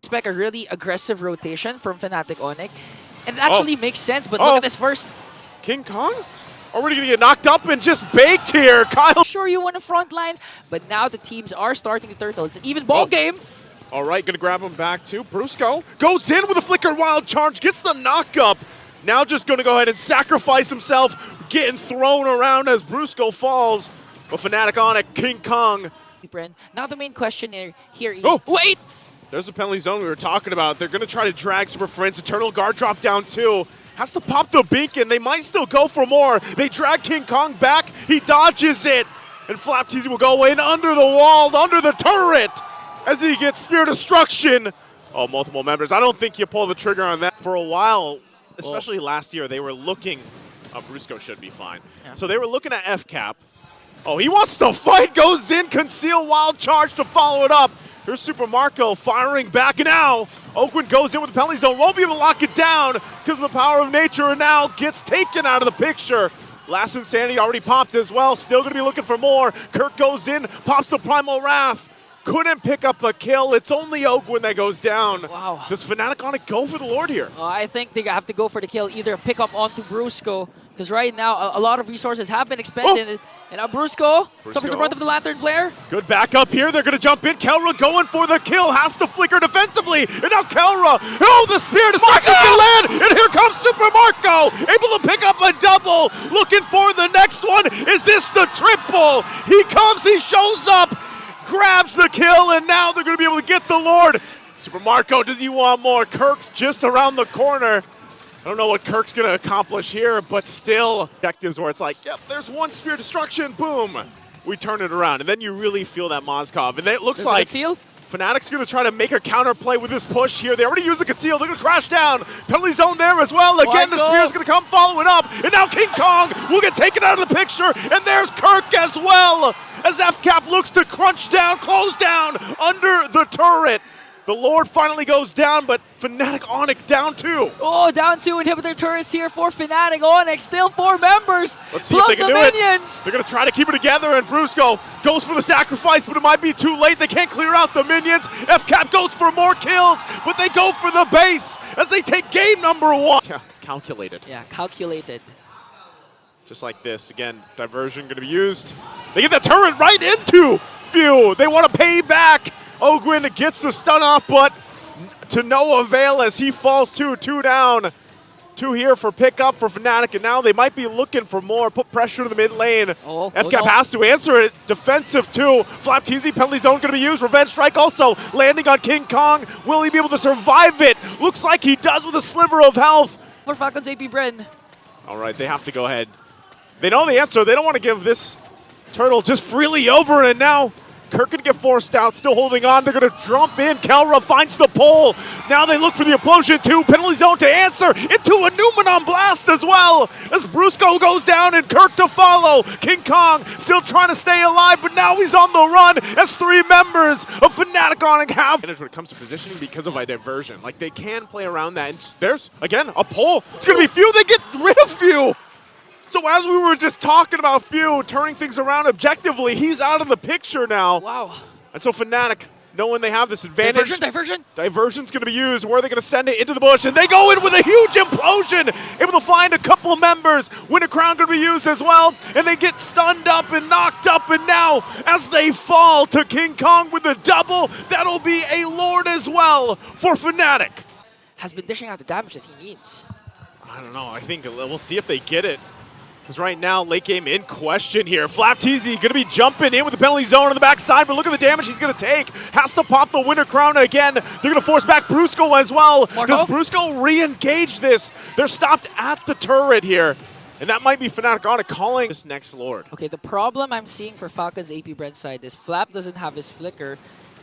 Expect a really aggressive rotation from Fnatic Onic. And it actually makes sense, but look at this first. King Kong? Already gonna get knocked up and just baked here. Kyle. Sure, you want a front line, but now the teams are starting to turtle. It's an even ball game. All right, gonna grab him back too. Brusco goes in with a flicker wild charge, gets the knock up. Now just gonna go ahead and sacrifice himself, getting thrown around as Brusco falls. But Fnatic Onic, King Kong. Bren. Now the main question here is, wait! There's the penalty zone we were talking about. They're gonna try to drag Super Friends. Eternal Guard drop down too. Has to pop the beacon. They might still go for more. They drag King Kong back. He dodges it. And FlapTZ will go in under the wall, under the turret, as he gets Spear Destruction. Oh, multiple members. I don't think you pull the trigger on that. For a while, especially last year, they were looking. Brusco should be fine. Yeah. So they were looking at FCAP. Oh, he wants to fight. Goes in, conceal wild charge to follow it up. Here's Super Marco firing back now. Oakwood goes in with the penalty zone. Won't be able to lock it down because of the power of nature, and now gets taken out of the picture. Last Insanity already popped as well. Still going to be looking for more. Kirk goes in, pops the Primal Wrath. Couldn't pick up a kill. It's only Oakwood that goes down. Wow. Does Fnatic Onic go for the Lord here? I think they have to go for the kill. Either pick up onto Brusco, because right now a lot of resources have been expended. And now Brusco suffers the brunt of the Lantern Flare. Good backup here. They're going to jump in. Kelra going for the kill. Has to flicker defensively. And now Kelra. Oh, the Spear Destruction can land. And here comes Super Marco. Able to pick up a double. Looking for the next one. Is this the triple? He comes. He shows up. Grabs the kill. And now they're going to be able to get the Lord. Super Marco, does he want more? Kirk's just around the corner. I don't know what Kirk's going to accomplish here, but still objectives where it's like, yep, there's one Spear Destruction, boom. We turn it around, and then you really feel that Mozkov. And then it looks like Fnatic's going to try to make a counterplay with this push here. They already used the conceal. They're going to crash down. Penalty zone there as well. Again, the Spear's going to come following up. And now King Kong will get taken out of the picture. And there's Kirk as well, as FCAP looks to crunch down, close down under the turret. The Lord finally goes down, but Fnatic Onic down two. Oh, down two inhibitor turrets here for Fnatic Onic. Still 4 members. Let's see if they can do minions. They're going to try to keep it together, and Brusco goes for the sacrifice, but it might be too late. They can't clear out the minions. FCAP goes for more kills, but they go for the base as they take game number 1. Yeah, calculated. Yeah, calculated. Just like this. Again, diversion going to be used. They get the turret right into Few. They want to pay back. Ogwin gets the stun off, but to no avail as he falls too. 2 down. 2 here for pickup for Fnatic, and now they might be looking for more. Put pressure to the mid lane. FCAP has to answer it. Defensive too. FlapTZ penalty zone going to be used. Revenge strike also landing on King Kong. Will he be able to survive it? Looks like he does with a sliver of health. For Falcons AP Bren. All right, they have to go ahead. They know the answer. They don't want to give this turtle just freely over, and now Kirk can get forced out, still holding on. They're going to jump in. Kelra finds the pole. Now they look for the implosion too. Penalty zone to answer into a Numenon blast as well. As Brusco goes down and Kirk to follow. King Kong still trying to stay alive, but now he's on the run as 3 members of Fnatic Onic have advantage when it comes to positioning because of a diversion. Like, they can play around that. And there's, again, a pole. It's going to be Few. They get rid of Few. So as we were just talking about Few turning things around objectively, he's out of the picture now. Wow. And so Fnatic, knowing they have this advantage. Diversion. Diversion's going to be used. Where are they going to send it? Into the bush. And they go in with a huge implosion. Able to find a couple members. Winter Crown going to be used as well. And they get stunned up and knocked up. And now, as they fall to King Kong with a double, that'll be a Lord as well for Fnatic. Has been dishing out the damage that he needs. I don't know. I think we'll see if they get it. Because right now, late game in question here. FlapTZ going to be jumping in with the penalty zone on the backside, but look at the damage he's going to take. Has to pop the Winter Crown again. They're going to force back Brusco as well. Does Brusco re-engage this? They're stopped at the turret here. And that might be Fnatic Onic calling this next Lord. Okay, the problem I'm seeing for Falcons AP Bren side is Flap doesn't have his flicker,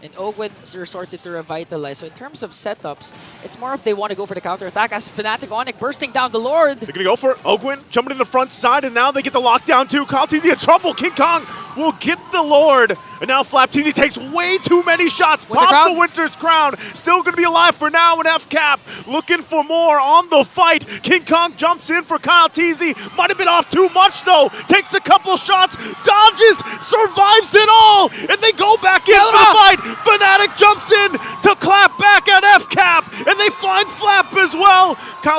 and Ogwin resorted to revitalize. So in terms of setups, it's more if they want to go for the counter attack as Fnatic Onic bursting down the Lord. They're going to go for Ogwin, jumping in the front side, and now they get the lockdown too. FlapTZ in trouble. King Kong will get the Lord. And now FlapTZ takes way too many shots. Pops the Winter's Crown. Still going to be alive for now in FCAP. Looking for more on the fight. King Kong jumps in for KyleTZ. Might have been off too much though. Takes a couple shots. Dodges. Survives it all. And they go back in for the fight. Fnatic jumps in to clap back at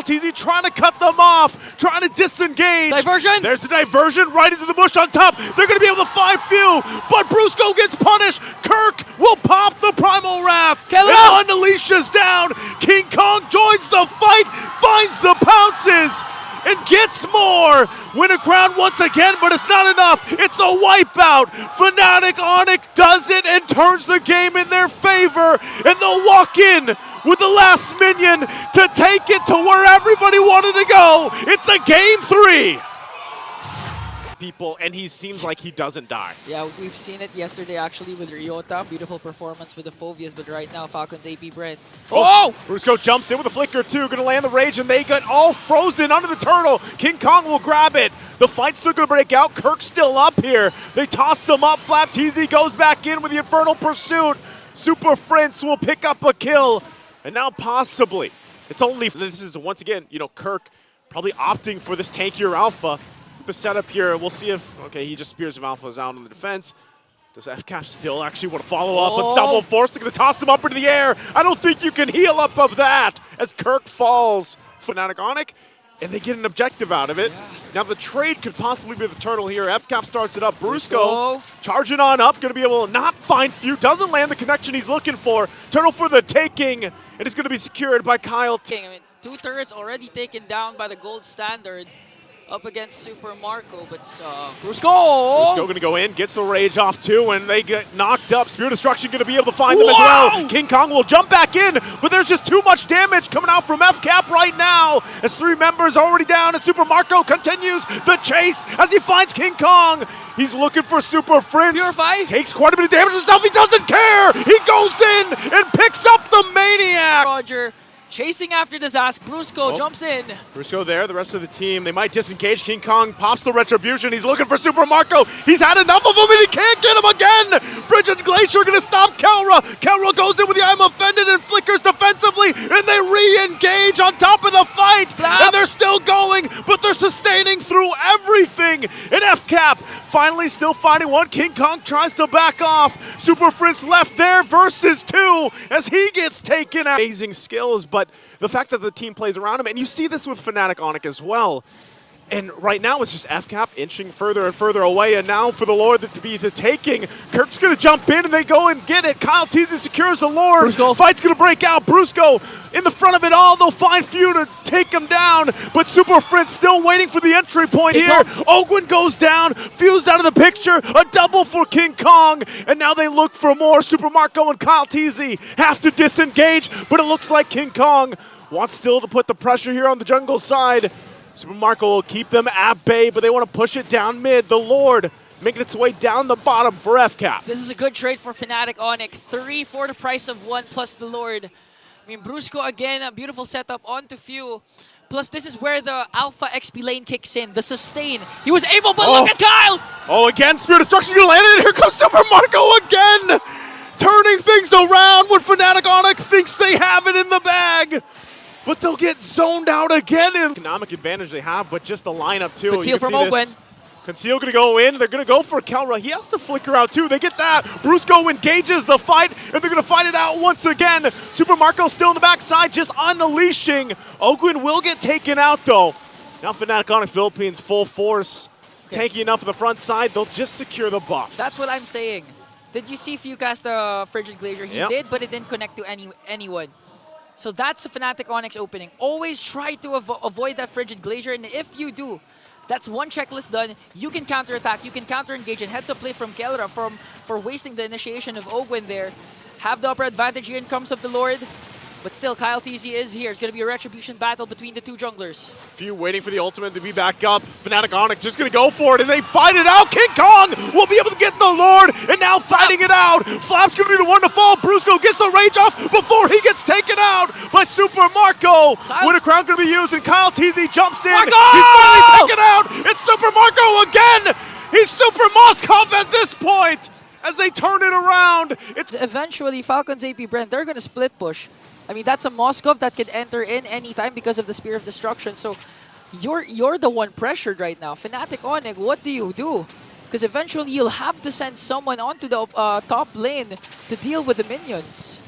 KyleTZ trying to cut them off, trying to disengage. Diversion! There's the diversion right into the bush on top. They're going to be able to find few, but Brusco gets punished. Kirk will pop the Primal Wrath. And unleashes down. King Kong joins the fight, finds the pounces, and gets more. Win a crown once again, but it's not enough. It's a wipeout. Fnatic Onic does it and turns the game in their favor, and they'll walk in with the last minion to take it to where everybody wanted to go. It's a game 3. People, and he seems like he doesn't die. Yeah, we've seen it yesterday actually with Ryota. Beautiful performance with the Phobias, but right now Falcons AP Bren. Oh! Brusco jumps in with a flicker too, gonna land the rage, and they get all frozen under the turtle. King Kong will grab it. The fight's still gonna break out. Kirk's still up here. They toss him up. FlapTZ goes back in with the Infernal Pursuit. Super Prince will pick up a kill. And now possibly, it's only, this is once again, you know, Kirk probably opting for this tankier alpha. The setup here, we'll see if, okay, he just spears of Alpha's out on the defense. Does FCAP still actually want to follow up? Unstoppable Force, they're going to toss him up into the air. I don't think you can heal up of that as Kirk falls. Fnatic Onic, and they get an objective out of it. Yeah. Now the trade could possibly be the turtle here. FCAP starts it up. Brusco charging on up, going to be able to not find few. Doesn't land the connection he's looking for. Turtle for the taking, and it's going to be secured by Kyle. I mean, 2 turrets already taken down by the gold standard. Up against Super Marco, but Brusco going to go in, gets the rage off too, and they get knocked up. Spear Destruction going to be able to find them as well. King Kong will jump back in, but there's just too much damage coming out from FCAP right now as 3 members already down, and Super Marco continues the chase as he finds King Kong. He's looking for Super Prince. Purify. Takes quite a bit of damage himself. He doesn't care. He goes in and picks up the Maniac. Roger. Chasing after the Zask, Brusco jumps in. Brusco there, the rest of the team, they might disengage. King Kong pops the Retribution. He's looking for Super Marco. He's had enough of him and he can't get him again. Frigid Glacier gonna stop Kelra. Kelra goes in with the I'm Offended and flickers defensively, and they re-engage on top of the fight. And they're still going, but they're sustaining through everything. And FCAP finally still finding one. King Kong tries to back off. Super Prince left there versus 2 as he gets taken out. Amazing skills, but the fact that the team plays around him, and you see this with Fnatic Onic as well. And right now it's just FCAP inching further and further away, and now for the Lord to be the taking. Kirk's going to jump in and they go and get it. KyleTZ secures the Lord. Brusco. Fight's going to break out. Brusco in the front of it all. They'll find few to take him down, but Super Prince still waiting for the entry point here. Ogwin goes down. Few's out of the picture. A double for King Kong, and now they look for more. Super Marco and KyleTZ have to disengage, but it looks like King Kong wants still to put the pressure here on the jungle side. Super Marco will keep them at bay, but they want to push it down mid. The Lord making its way down the bottom for FCAP. This is a good trade for Fnatic Onic. 3 for the price of 1 plus the Lord. I mean, Brusco again, a beautiful setup onto Few. Plus, this is where the Alpha XP lane kicks in, the sustain. He was able, but look at Kyle! Oh, again, Spear Destruction gonna land it. Here comes Super Marco again! Turning things around when Fnatic Onic thinks they have it in the bag. But they'll get zoned out again. Economic advantage they have, but just the lineup too. Conceal from Ogwin. Conceal gonna go in. They're gonna go for Kelra. He has to flicker out too. They get that. Brusco engages the fight, and they're gonna fight it out once again. Super Marco still in the backside, just unleashing. Ogwin will get taken out though. Now Fnatic Onic Philippines full force. Tanky enough on the front side, they'll just secure the buffs. That's what I'm saying. Did you see Few cast the Frigid Glacier? He did, but it didn't connect to anyone. So that's a Fnatic Onyx opening. Always try to avoid that Frigid Glacier, and if you do, that's 1 checklist done. You can counterattack, you can counter-engage, and heads up play from Kelra for wasting the initiation of Ogwin there. Have the upper advantage here in comes of the Lord. But still, KyleTZ is here. It's going to be a retribution battle between the 2 junglers. Few waiting for the ultimate to be back up. Fnatic Onic just going to go for it, and they fight it out. King Kong will be able to get the Lord, and now fighting it out. Flap's going to be the one to fall. Brusco gets the rage off before he gets taken out by Super Marco. Winter Crown going to be used, and KyleTZ jumps in. Marco! He's finally taken out. It's Super Marco again. He's Super Moskov at this point as they turn it around. It's eventually Falcons AP Bren, they're going to split push. I mean, that's a Moskov that could enter in anytime because of the Spear of Destruction. So you're the one pressured right now. Fnatic Onic, what do you do? Because eventually you'll have to send someone onto the top lane to deal with the minions.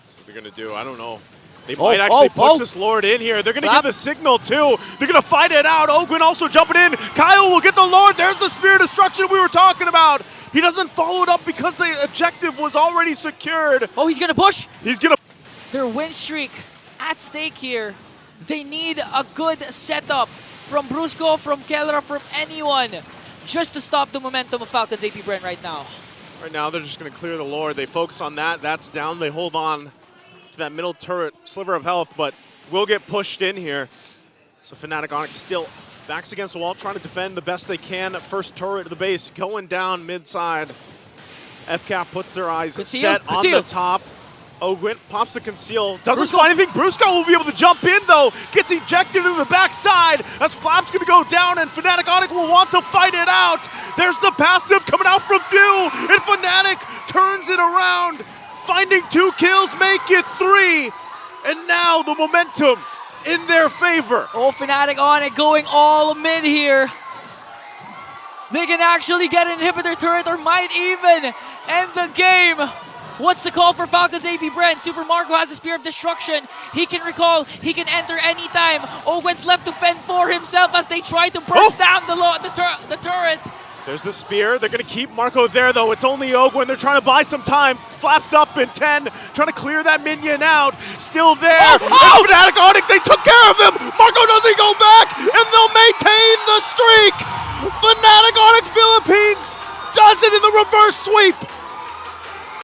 That's what they're going to do. I don't know. They might actually push this Lord in here. They're going to give the signal too. They're going to fight it out. Ogwin also jumping in. Kyle will get the Lord. There's the Spear of Destruction we were talking about. He doesn't follow it up because the objective was already secured. Oh, he's going to push. He's going to... Their win streak at stake here. They need a good setup from Brusco, from Kelra, from anyone just to stop the momentum of Falcons AP Bren right now. Right now, they're just going to clear the Lord. They focus on that. That's down. They hold on to that middle turret sliver of health, but will get pushed in here. So Fnatic Onic still backs against the wall, trying to defend the best they can. First turret of the base going down mid-side. FCAP puts their eyes set on the top. Ogwin pops the conceal. Doesn't find anything. Brusco will be able to jump in, though. Gets ejected into the backside as Flap's going to go down, and Fnatic Onic will want to fight it out. There's the passive coming out from View, and Fnatic turns it around. Finding 2 kills, make it 3. And now the momentum in their favor. Oh, Fnatic Onic going all mid here. They can actually get an inhibitor turret or might even end the game. What's the call for Falcons AP Bren? Super Marco has a Spear of Destruction. He can recall, he can enter anytime. Ogwen's left to fend for himself as they try to burst down the turret. There's the Spear. They're going to keep Marco there, though. It's only Ogwin. They're trying to buy some time. Flaps up in 10, trying to clear that minion out. Still there. Fnatic Onic, they took care of him. Marco doesn't go back, and they'll maintain the streak. Fnatic Onic Philippines does it in the reverse sweep.